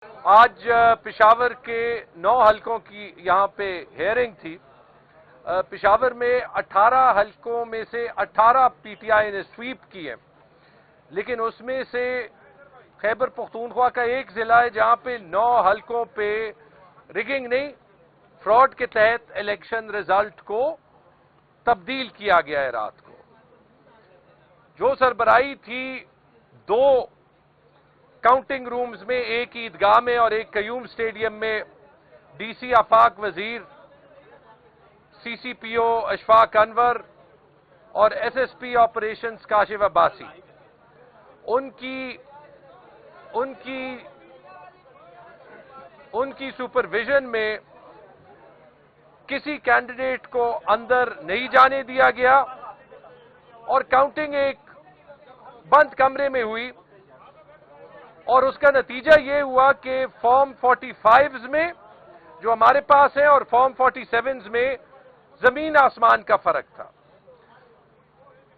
آج پشاور کے 9 حلقوں کی یہاں پہ ہیئرنگ تھی۔ پشاور میں 18 حلقوں میں سے 18 پی ٹی آئی نے سویپ کی ہے، لیکن اس میں سے خیبر پختونخوا کا ایک ضلع ہے جہاں پہ 9 حلقوں پہ ریگنگ نہیں، فراڈ کے تحت الیکشن ریزلٹ کو تبدیل کیا گیا ہے۔ رات کو جو سربراہی تھی 2 کاؤنٹنگ رومز میں، ایک عیدگاہ میں اور ایک قیوم سٹیڈیم میں، ڈی سی آفاق وزیر، سی سی پی او اشفاق انور اور S S P operations Kashif Abbasi, ان کی سپرویژن میں کسی کینڈیڈیٹ کو اندر نہیں جانے دیا گیا اور کاؤنٹنگ ایک بند کمرے میں ہوئی، اور اس کا نتیجہ یہ ہوا کہ فارم 45 میں جو ہمارے پاس ہے اور فارم 47 میں زمین آسمان کا فرق تھا۔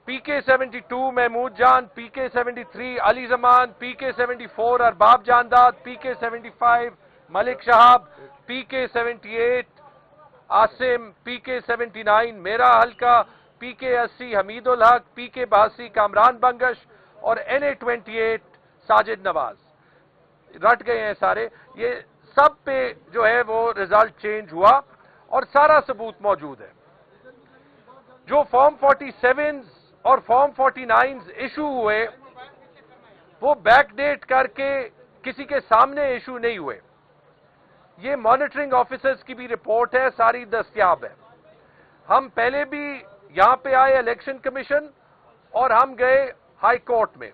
پی کے 72 محمود جان، پی کے 73 علی زمان، پی کے 74 ارباب جانداد، پی کے 75 ملک شہاب، پی کے 78 عاصم، پی کے 79 میرا حلقہ، پی کے 80 حمید الحق، پی کے 82 کامران بنگش اور این اے 28 ساجد نواز۔ رٹ گئے ہیں سارے، یہ سب پہ جو ہے وہ ریزلٹ چینج ہوا اور سارا ثبوت موجود ہے۔ جو فارم 47 اور فارم 49 ایشو ہوئے وہ بیک ڈیٹ کر کے کسی کے سامنے ایشو نہیں ہوئے۔ یہ مانیٹرنگ آفیسرز کی بھی رپورٹ ہے، ساری دستیاب ہے۔ ہم پہلے بھی یہاں پہ آئے الیکشن کمیشن اور ہم گئے ہائی کورٹ میں۔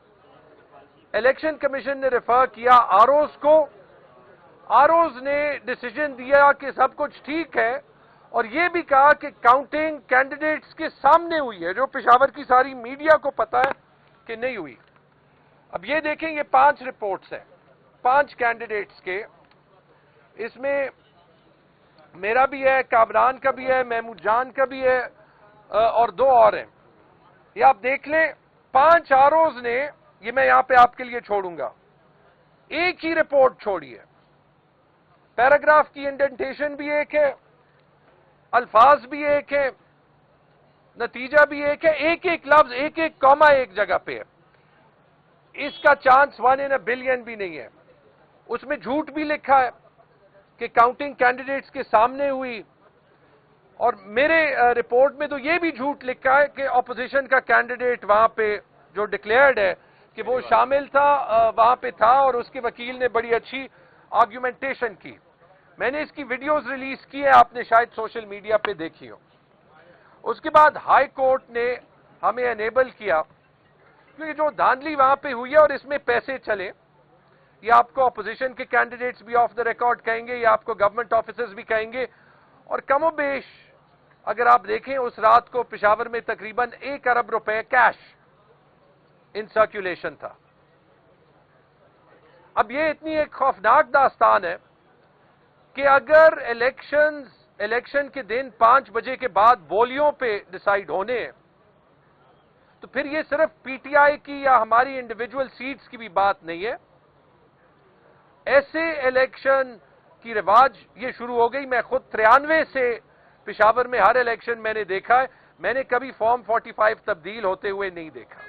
الیکشن کمیشن نے ریفر کیا آروز کو، آروز نے ڈیسیجن دیا کہ سب کچھ ٹھیک ہے اور یہ بھی کہا کہ کاؤنٹنگ کینڈیڈیٹس کے سامنے ہوئی ہے، جو پشاور کی ساری میڈیا کو پتا ہے کہ نہیں ہوئی۔ اب یہ دیکھیں، یہ 5 رپورٹس ہیں 5 کینڈیڈیٹس کے، اس میں میرا بھی ہے، کامران کا بھی ہے، محمود جان کا بھی ہے اور 2 اور ہیں۔ یہ آپ دیکھ لیں، 5 آروز نے، یہ میں یہاں پہ آپ کے لیے چھوڑوں گا، ایک ہی رپورٹ چھوڑی ہے۔ پیراگراف کی انڈنٹیشن بھی ایک ہے، الفاظ بھی ایک ہے، نتیجہ بھی ایک ہے، ایک ایک لفظ، ایک ایک کاما ایک جگہ پہ ہے۔ اس کا چانس 1 in a billion بھی نہیں ہے۔ اس میں جھوٹ بھی لکھا ہے کہ کاؤنٹنگ کینڈیڈیٹس کے سامنے ہوئی، اور میرے رپورٹ میں تو یہ بھی جھوٹ لکھا ہے کہ اپوزیشن کا کینڈیڈیٹ وہاں پہ جو ڈکلیئرڈ ہے کہ وہ شامل تھا، وہاں پہ تھا، اور اس کے وکیل نے بڑی اچھی آرگیومنٹیشن کی۔ میں نے اس کی ویڈیوز ریلیز کی ہے، آپ نے شاید سوشل میڈیا پہ دیکھی ہو۔ اس کے بعد ہائی کورٹ نے ہمیں انیبل کیا، کیونکہ جو دھاندلی وہاں پہ ہوئی ہے اور اس میں پیسے چلے، یہ آپ کو اپوزیشن کے کینڈیڈیٹس بھی آف دا ریکارڈ کہیں گے، یا آپ کو گورنمنٹ آفیسرز بھی کہیں گے، اور کم و بیش اگر آپ دیکھیں اس رات کو پشاور میں تقریباً 1 ارب روپے کیش ان سرکولیشن تھا۔ اب یہ اتنی ایک خوفناک داستان ہے کہ اگر الیکشن کے دن 5 بجے کے بعد بولیوں پہ ڈیسائیڈ ہونے ہیں، تو پھر یہ صرف پی ٹی آئی کی یا ہماری انڈیویجول سیٹس کی بھی بات نہیں ہے۔ ایسے الیکشن کی رواج یہ شروع ہو گئی، میں خود 93 سے پشاور میں ہر الیکشن میں نے دیکھا ہے، میں نے کبھی فارم 45 تبدیل ہوتے ہوئے نہیں دیکھا۔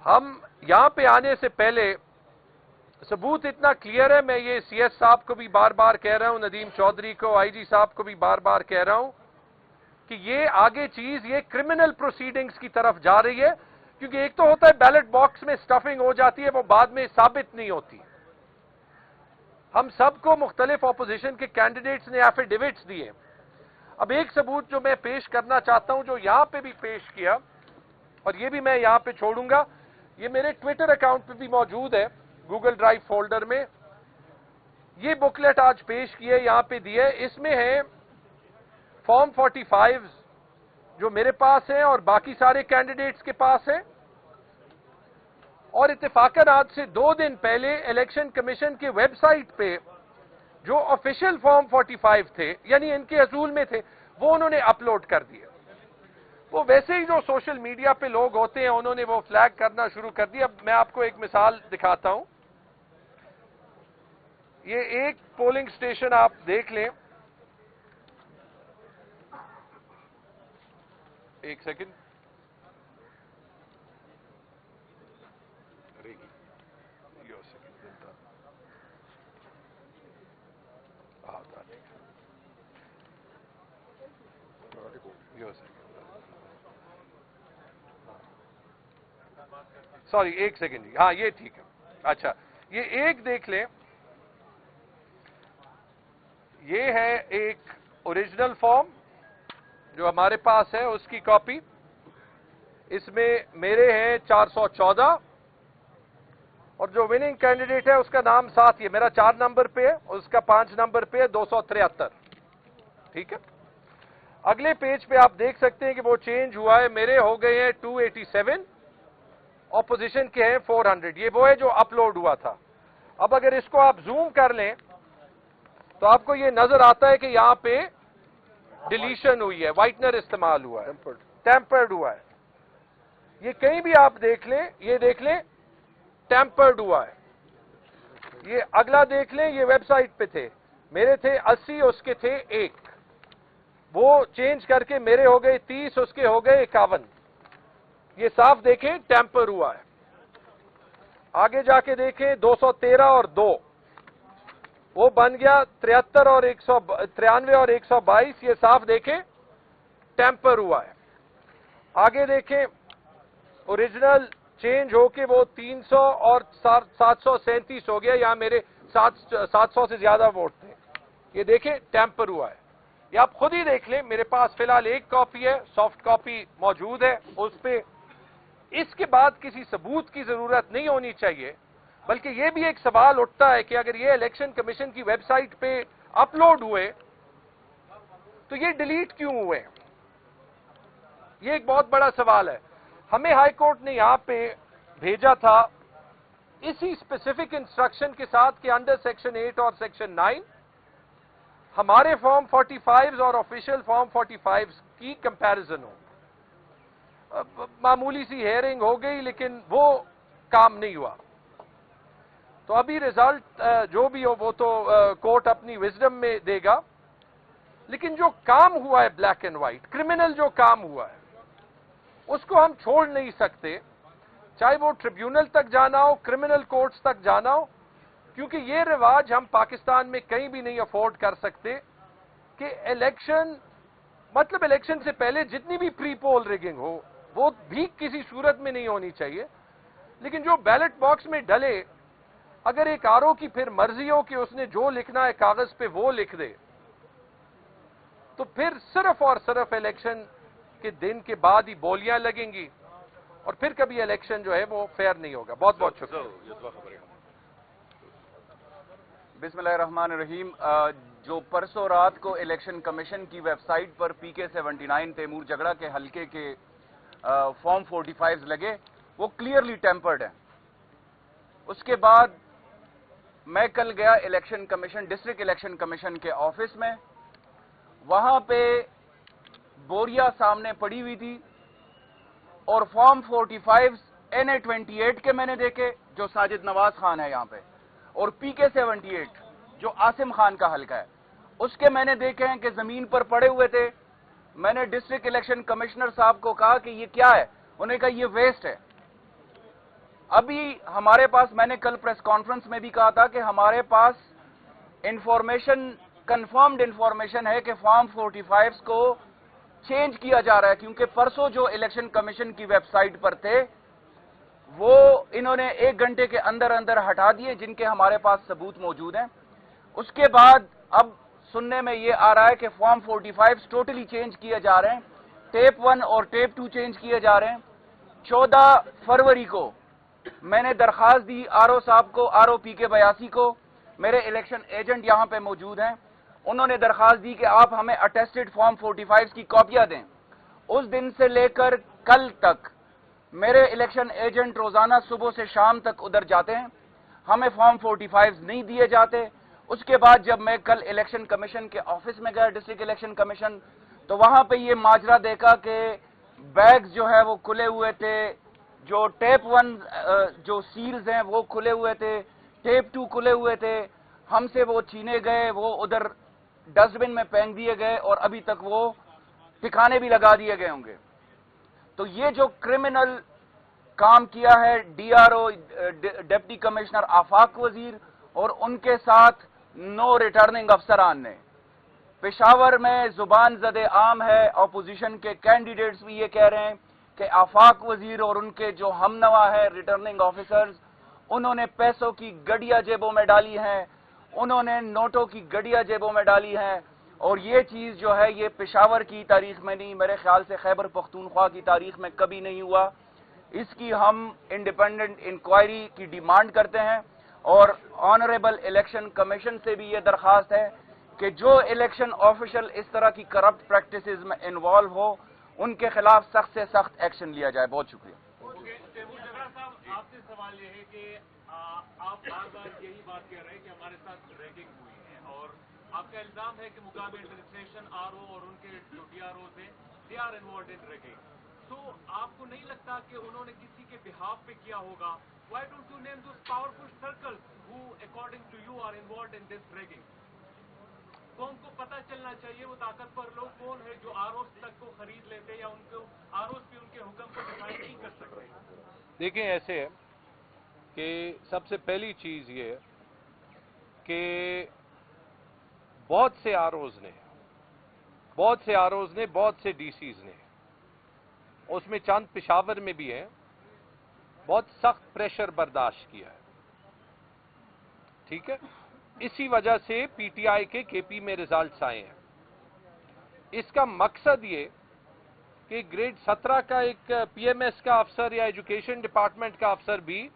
ہم یہاں پہ آنے سے پہلے ثبوت اتنا کلیئر ہے، میں یہ سی ایس صاحب کو بھی بار بار کہہ رہا ہوں، ندیم چودھری کو، آئی جی صاحب کو بھی بار بار کہہ رہا ہوں کہ یہ آگے چیز یہ کرمنل پروسیڈنگز کی طرف جا رہی ہے، کیونکہ ایک تو ہوتا ہے بیلٹ باکس میں سٹفنگ ہو جاتی ہے، وہ بعد میں ثابت نہیں ہوتی۔ ہم سب کو مختلف اپوزیشن کے کینڈیڈیٹس نے ایفیڈیوٹس دیے۔ اب ایک ثبوت جو میں پیش کرنا چاہتا ہوں، جو یہاں پہ بھی پیش کیا، اور یہ بھی میں یہاں پہ چھوڑوں گا، یہ میرے ٹویٹر اکاؤنٹ پہ بھی موجود ہے، گوگل ڈرائیو فولڈر میں۔ یہ بکلیٹ آج پیش کیے، یہاں پہ دیے، اس میں ہے فارم 45 جو میرے پاس ہے اور باقی سارے کینڈیڈیٹس کے پاس ہے، اور اتفاقاً آج سے 2 دن پہلے الیکشن کمیشن کے ویب سائٹ پہ جو آفیشیل فارم 45 تھے، یعنی ان کے حصول میں تھے، وہ انہوں نے اپلوڈ کر دیے۔ وہ ویسے ہی جو سوشل میڈیا پہ لوگ ہوتے ہیں، انہوں نے وہ فلیگ کرنا شروع کر دیا۔ اب میں آپ کو ایک مثال دکھاتا ہوں۔ یہ ایک پولنگ اسٹیشن آپ دیکھ لیں. ایک سیکنڈ. سوری ایک سیکنڈ. ہاں یہ ٹھیک ہے. اچھا یہ ایک دیکھ لیں. یہ ہے ایک اوریجنل فارم جو ہمارے پاس ہے, اس کی کاپی. اس میں میرے ہیں 414 اور جو وننگ کینڈیڈیٹ ہے اس کا نام ساتھ ہی ہے. میرا 4 نمبر پہ ہے, اس کا 5 نمبر پہ ہے 273. ٹھیک ہے. اگلے پیج پہ آپ دیکھ سکتے ہیں کہ وہ چینج ہوا ہے. میرے ہو گئے ہیں 287, اپوزیشن کے ہیں 400. یہ وہ ہے جو اپلوڈ ہوا تھا. اب اگر اس کو آپ زوم کر لیں تو آپ کو یہ نظر آتا ہے کہ یہاں پہ ڈیلیشن ہوئی ہے, وائٹنر استعمال ہوا ہے, ٹیمپرڈ ہوا ہے. یہ کہیں بھی آپ دیکھ لیں, یہ دیکھ لیں ٹیمپرڈ ہوا ہے. یہ اگلا دیکھ لیں, یہ ویب سائٹ پہ تھے, میرے تھے 80, اس کے تھے 1. وہ چینج کر کے میرے ہو گئے 30, اس کے ہو گئے 51. یہ صاف دیکھیں ٹیمپر ہوا ہے. آگے جا کے دیکھیں 213 اور 2, وہ بن گیا 73 اور 193 اور 122. یہ صاف دیکھیں ٹیمپر ہوا ہے. آگے دیکھیں اوریجنل چینج ہو کے وہ 300 اور 737 ہو گیا. یہاں میرے 700 سے زیادہ ووٹ تھے. یہ دیکھیں ٹیمپر ہوا ہے. یہ آپ خود ہی دیکھ لیں. میرے پاس فی الحال ایک کاپی ہے, سافٹ کاپی موجود ہے اس پہ. اس کے بعد کسی ثبوت کی ضرورت نہیں ہونی چاہیے. بلکہ یہ بھی ایک سوال اٹھتا ہے کہ اگر یہ الیکشن کمیشن کی ویب سائٹ پہ اپلوڈ ہوئے تو یہ ڈیلیٹ کیوں ہوئے؟ یہ ایک بہت بڑا سوال ہے. ہمیں ہائی کورٹ نے یہاں پہ بھیجا تھا اسی اسپیسیفک انسٹرکشن کے ساتھ کہ انڈر سیکشن 8 اور سیکشن 9 ہمارے فارم 45 اور آفیشیل فارم 45 کی کمپیرزن ہو. معمولی سی ہیئرنگ ہو گئی لیکن وہ کام نہیں ہوا. تو ابھی ریزلٹ جو بھی ہو وہ تو کورٹ اپنی وزڈم میں دے گا. لیکن جو کام ہوا ہے بلیک اینڈ وائٹ, کرمنل جو کام ہوا ہے, اس کو ہم چھوڑ نہیں سکتے, چاہے وہ ٹریبیونل تک جانا ہو, کرمنل کورٹس تک جانا ہو. کیونکہ یہ رواج ہم پاکستان میں کہیں بھی نہیں افورڈ کر سکتے کہ الیکشن, مطلب الیکشن سے پہلے جتنی بھی پری پول ریگنگ ہو وہ بھی کسی صورت میں نہیں ہونی چاہیے. لیکن جو بیلٹ باکس میں ڈلے, اگر ایک آر او کی پھر مرضی ہو کہ اس نے جو لکھنا ہے کاغذ پہ وہ لکھ دے, تو پھر صرف اور صرف الیکشن کے دن کے بعد ہی بولیاں لگیں گی اور پھر کبھی الیکشن جو ہے وہ فیئر نہیں ہوگا. بہت بہت شکریہ. بسم اللہ الرحمن الرحیم. جو پرسوں رات کو الیکشن کمیشن کی ویب سائٹ پر پی کے 79 تیمور جگڑا کے حلقے کے فارم 45 لگے, وہ کلیئرلی ٹیمپرڈ ہیں. اس کے بعد میں کل گیا election commission, district election commission کے آفس میں. وہاں پہ بوریا سامنے پڑی ہوئی تھی اور فارم 45 NA28 کے میں نے دیکھے جو ساجد نواز خان ہے یہاں پہ, اور پی کے 78 جو عاصم خان کا حلقہ ہے اس کے میں نے دیکھے ہیں کہ زمین پر پڑے ہوئے تھے. میں نے ڈسٹرکٹ الیکشن کمشنر صاحب کو کہا کہ یہ کیا ہے, انہوں نے کہا یہ ویسٹ ہے. ابھی ہمارے پاس, میں نے کل پریس کانفرنس میں بھی کہا تھا کہ ہمارے پاس انفارمیشن, کنفرمڈ انفارمیشن ہے کہ فارم 45 کو چینج کیا جا رہا ہے, کیونکہ پرسوں جو الیکشن کمیشن کی ویب سائٹ پر تھے وہ انہوں نے 1 گھنٹے کے اندر اندر ہٹا دیے, جن کے ہمارے پاس ثبوت موجود ہیں. اس کے بعد اب سننے میں یہ آ رہا ہے کہ فارم 45 ٹوٹلی چینج کیے جا رہے ہیں, ٹیپ 1 اور ٹیپ 2 چینج کیے جا رہے ہیں. 14 فروری کو میں نے درخواست دی آر او صاحب کو, آر او پی کے 82 کو, میرے الیکشن ایجنٹ یہاں پہ موجود ہیں. انہوں نے درخواست دی کہ آپ ہمیں اٹیسٹڈ فارم 45 کی کاپیاں دیں. اس دن سے لے کر کل تک میرے الیکشن ایجنٹ روزانہ صبح سے شام تک ادھر جاتے ہیں, ہمیں فارم 45 نہیں دیے جاتے. اس کے بعد جب میں کل الیکشن کمیشن کے آفس میں گیا, ڈسٹرکٹ الیکشن کمیشن, تو وہاں پہ یہ ماجرا دیکھا کہ بیگز جو ہے وہ کھلے ہوئے تھے, جو ٹیپ 1 جو سیلز ہیں وہ کھلے ہوئے تھے, ٹیپ 2 کھلے ہوئے تھے, ہم سے وہ چھینے گئے، وہ ادھر ڈسٹ بن میں پھینک دیے گئے اور ابھی تک وہ ٹھکانے بھی لگا دیے گئے ہوں گے۔ تو یہ جو کرمنل کام کیا ہے D R O deputy commissioner Afaq Wazir اور ان کے ساتھ 9 ریٹرننگ افسران نے، پشاور میں زبان زد عام ہے، اپوزیشن کے کینڈیڈیٹس بھی یہ کہہ رہے ہیں کہ آفاق وزیر اور ان کے جو ہم نوا ہے ریٹرننگ آفیسرز، انہوں نے پیسوں کی گڈیاں جیبوں میں ڈالی ہیں، انہوں نے نوٹوں کی گڈیاں جیبوں میں ڈالی ہیں، اور یہ چیز جو ہے یہ پشاور کی تاریخ میں نہیں، میرے خیال سے خیبر پختونخوا کی تاریخ میں کبھی نہیں ہوا۔ اس کی ہم انڈیپینڈنٹ انکوائری کی ڈیمانڈ کرتے ہیں، اور آنریبل الیکشن کمیشن سے بھی یہ درخواست ہے کہ جو الیکشن آفیشل اس طرح کی کرپٹ پریکٹسز میں انوالو ہو ان کے خلاف سخت سے سخت ایکشن لیا جائے۔ بہت شکریہ۔ تیمور جگڑا صاحب، آپ سے سوال یہ ہے کہ آپ بار بار یہی بات کہہ رہے ہیں کہ ہمارے ساتھ ریگنگ ہوئی ہے، اور آپ کا الزام ہے کہ مقامی ایڈمنسٹریشن آر او اور ان کے جو ڈی آر اوز ہیں they are involved in ragging, تو آپ کو نہیں لگتا کہ انہوں نے کسی کے بہاف پہ کیا ہوگا؟ Why don't you name those powerful circles ہو according to you are involved in this ragging? قوم کو پتہ چلنا چاہیے وہ طاقتور لوگ کون ہے جو آر اوز تک کو خرید لیتے یا ان کو آر اوز بھی ان کے حکم کو ڈیفائن نہیں کر سکتے۔ دیکھیں ایسے ہے کہ سب سے پہلی چیز یہ ہے کہ بہت سے آر اوز نے بہت سے ڈی سیز نے، اس میں چند پشاور میں بھی ہیں، بہت سخت پریشر برداشت کیا ہے، ٹھیک ہے؟ اسی وجہ سے پی ٹی آئی کے کے پی میں ریزلٹس آئے ہیں۔ اس کا مقصد یہ کہ گریڈ 17 کا ایک پی ایم ایس کا افسر یا ایجوکیشن ڈپارٹمنٹ کا افسر بھی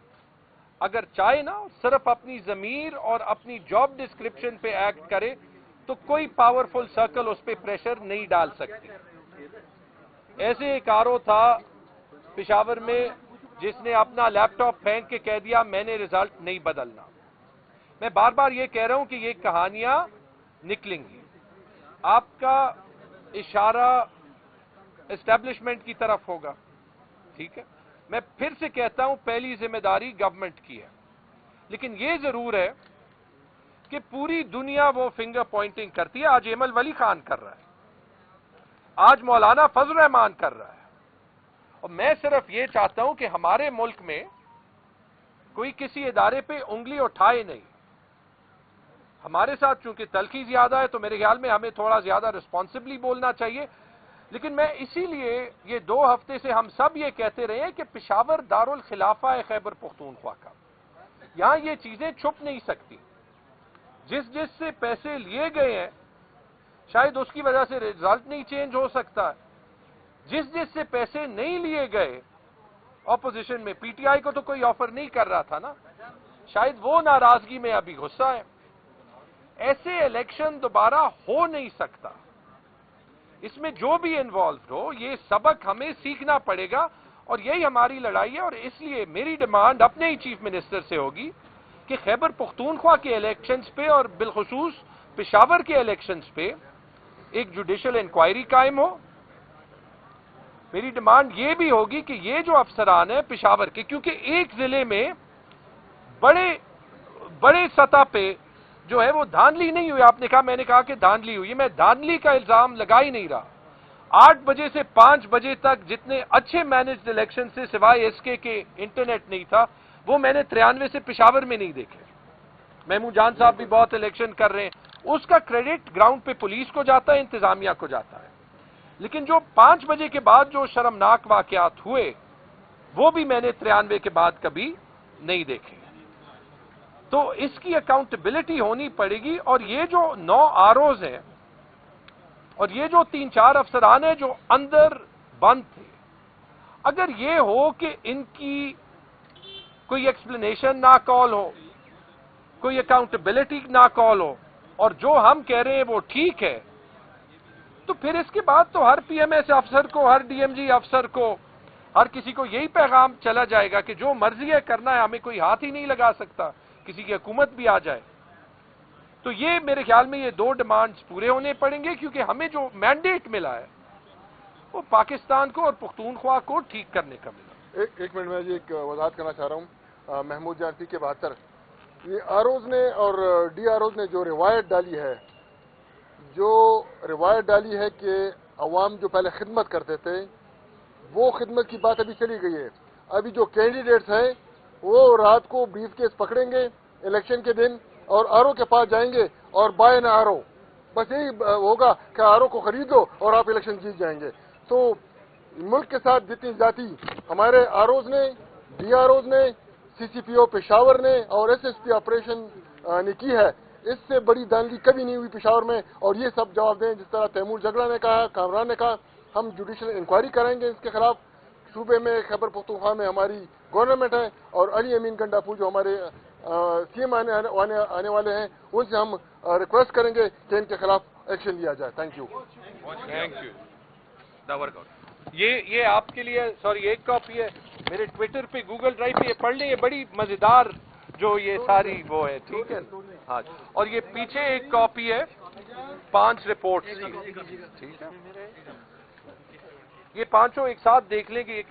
اگر چاہے نا صرف اپنی ضمیر اور اپنی جاب ڈسکرپشن پہ ایکٹ کرے تو کوئی پاورفل سرکل اس پہ پریشر نہیں ڈال سکتی۔ ایسے ایک آر او تھا پشاور میں جس نے اپنا لیپ ٹاپ پھینک کے کہہ دیا میں نے ریزلٹ نہیں بدلنا۔ میں بار بار یہ کہہ رہا ہوں کہ یہ کہانیاں نکلیں گی۔ آپ کا اشارہ اسٹیبلشمنٹ کی طرف ہوگا، ٹھیک ہے؟ میں پھر سے کہتا ہوں پہلی ذمہ داری گورنمنٹ کی ہے، لیکن یہ ضرور ہے کہ پوری دنیا وہ فنگر پوائنٹنگ کرتی ہے۔ آج ایمل ولی خان کر رہا ہے، آج مولانا فضل الرحمان کر رہا ہے، اور میں صرف یہ چاہتا ہوں کہ ہمارے ملک میں کوئی کسی ادارے پہ انگلی اٹھائے نہیں۔ ہمارے ساتھ چونکہ تلخی زیادہ ہے تو میرے خیال میں ہمیں تھوڑا زیادہ رسپانسبلی بولنا چاہیے، لیکن میں اسی لیے یہ 2 ہفتے سے ہم سب یہ کہتے رہے ہیں کہ پشاور دارالخلافہ ہے خیبر پختونخوا کا، یہاں یہ چیزیں چھپ نہیں سکتی۔ جس سے پیسے لیے گئے ہیں شاید اس کی وجہ سے رزلٹ نہیں چینج ہو سکتا ہے، جس سے پیسے نہیں لیے گئے اپوزیشن میں پی ٹی آئی کو تو کوئی آفر نہیں کر رہا تھا نا، شاید وہ ناراضگی میں ابھی غصہ ہے۔ ایسے الیکشن دوبارہ ہو نہیں سکتا، اس میں جو بھی انوالوڈ ہو یہ سبق ہمیں سیکھنا پڑے گا، اور یہی ہماری لڑائی ہے۔ اور اس لیے میری ڈیمانڈ اپنے ہی چیف منسٹر سے ہوگی کہ خیبر پختونخوا کے الیکشنز پہ اور بالخصوص پشاور کے الیکشنز پہ ایک جوڈیشل انکوائری قائم ہو۔ میری ڈیمانڈ یہ بھی ہوگی کہ یہ جو افسران ہیں پشاور کے، کیونکہ ایک ضلع میں بڑے سطح پہ جو ہے وہ دھاندلی نہیں ہوئی، آپ نے کہا میں نے کہا کہ دھاندلی ہوئی، میں دھاندلی کا الزام لگا ہی نہیں رہا۔ 8 بجے سے 5 بجے تک جتنے اچھے مینجڈ الیکشن سے سوائے ایس کے انٹرنیٹ نہیں تھا وہ میں نے 93 سے پشاور میں نہیں دیکھے۔ محمود جان صاحب بھی بہت الیکشن کر رہے ہیں، اس کا کریڈٹ گراؤنڈ پہ پولیس کو جاتا ہے، انتظامیہ کو جاتا ہے، لیکن جو 5 بجے کے بعد جو شرمناک واقعات ہوئے وہ بھی میں نے 93 کے بعد کبھی نہیں دیکھے۔ تو اس کی اکاؤنٹیبلٹی ہونی پڑے گی، اور یہ جو 9 آر اوز ہیں اور یہ جو 3-4 افسران ہیں جو اندر بند تھے، اگر یہ ہو کہ ان کی کوئی ایکسپلینیشن نہ کال ہو، کوئی اکاؤنٹیبلٹی نہ کال ہو، اور جو ہم کہہ رہے ہیں وہ ٹھیک ہے، تو پھر اس کے بعد تو ہر پی ایم ایس افسر کو، ہر ڈی ایم جی افسر کو، ہر کسی کو یہی پیغام چلا جائے گا کہ جو مرضی ہے کرنا ہے، ہمیں کوئی ہاتھ ہی نہیں لگا سکتا، کسی کی حکومت بھی آ جائے۔ تو یہ میرے خیال میں یہ 2 ڈیمانڈز پورے ہونے پڑیں گے، کیونکہ ہمیں جو مینڈیٹ ملا ہے وہ پاکستان کو اور پختونخوا کو ٹھیک کرنے کا ملا۔ ایک منٹ میں جی ایک وضاحت کرنا چاہ رہا ہوں۔ محمود جان پی کے 72 یہ آروز نے اور ڈی آروز نے جو روایت ڈالی ہے کہ عوام جو پہلے خدمت کرتے تھے وہ خدمت کی بات ابھی چلی گئی ہے. ابھی جو کینڈیڈیٹس ہیں وہ رات کو بریف کیس پکڑیں گے الیکشن کے دن اور آرو کے پاس جائیں گے اور بائے نہ آرو، بس یہی ہوگا کہ آرو کو خرید لو اور آپ الیکشن جیت جائیں گے. تو ملک کے ساتھ جتنی ذاتی ہمارے آروز نے، ڈی آروز نے، سی سی پی او پشاور نے اور ایس ایس پی آپریشن نے کی ہے، اس سے بڑی دانگی کبھی نہیں ہوئی پشاور میں. اور یہ سب جواب دیں جس طرح تیمور جگڑا نے کہا، کامران نے کہا. ہم جوڈیشل انکوائری کرائیں گے اس کے خلاف. صوبے میں خیبر پختونخوا میں ہماری گورنمنٹ ہے اور علی امین گنڈاپور جو ہمارے سی ایم آنے والے ہیں ان سے ہم ریکویسٹ کریں گے کہ ان کے خلاف ایکشن لیا جائے. Thank you. یہ آپ کے لیے سوری ایک کاپی ہے میرے ٹویٹر پہ، گوگل ڈرائیو پہ، یہ پڑھ لیں. یہ بڑی مزیدار جو یہ ساری وہ ہے، ٹھیک ہے. ہاں، اور یہ پیچھے ایک کاپی ہے 5 رپورٹس کی، ٹھیک ہے. یہ پانچوں ایک ساتھ دیکھ لیں گے.